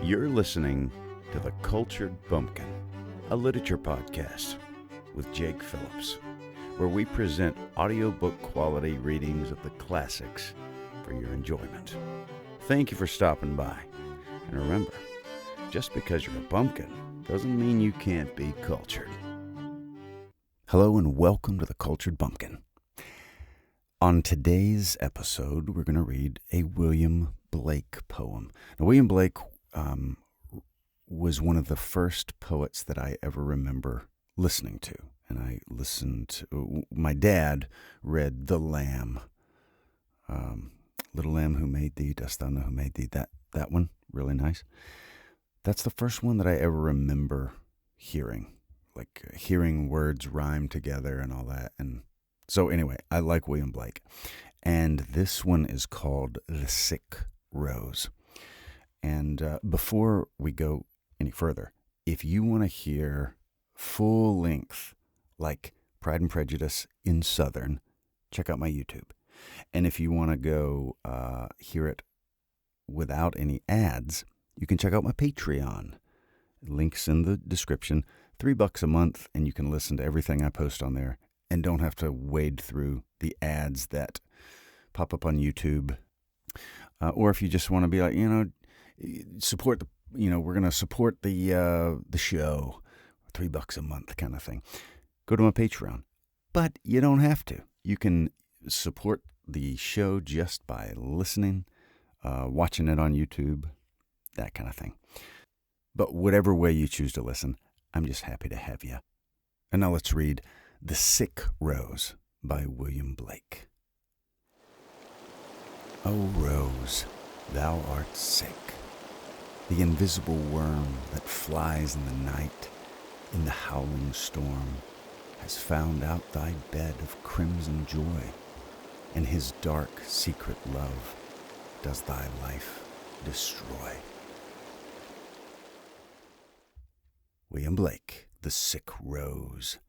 You're listening to The Cultured Bumpkin, a literature podcast with Jake Phillips, where we present audiobook quality readings of the classics for your enjoyment. Thank you for stopping by. And remember, just because you're a bumpkin doesn't mean you can't be cultured. Hello and welcome to The Cultured Bumpkin. On today's episode, we're going to read a William Blake poem. Now, William Blake was one of the first poets that I ever remember listening to. And I listened to, my dad read The Lamb. Little Lamb, who made thee, dost thou know who made thee? That one, really nice. That's the first one that I ever remember hearing. Like hearing words rhyme together and all that. And so anyway, I like William Blake. And this one is called The Sick Rose. And before we go any further, if you want to hear full length, like Pride and Prejudice in Southern, check out my YouTube. And if you want to go hear it without any ads, you can check out my Patreon. Links in the description. $3 a month, and you can listen to everything I post on there and don't have to wade through the ads that pop up on YouTube. Or if you just want to be like, support the, we're going to support the show, $3 a month kind of thing. Go to my Patreon. But you don't have to. You can support the show just by listening, watching it on YouTube, that kind of thing. But whatever way you choose to listen, I'm just happy to have you. And now let's read The Sick Rose by William Blake. O rose, thou art sick, the invisible worm that flies in the night, in the howling storm, has found out thy bed of crimson joy, and his dark secret love does thy life destroy. William Blake, The Sick Rose.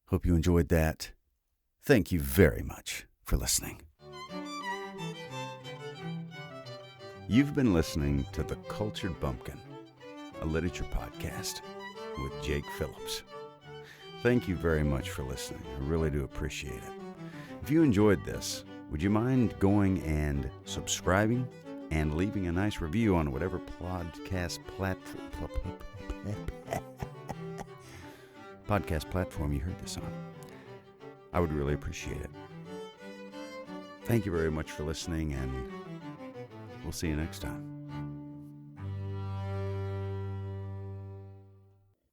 Hope you enjoyed that. Thank you very much for listening. You've been listening to The Cultured Bumpkin, a literature podcast with Jake Phillips. Thank you very much for listening. I really do appreciate it. If you enjoyed this, would you mind going and subscribing and leaving a nice review on whatever podcast platform you heard this on? I would really appreciate it. Thank you very much for listening, and we'll see you next time.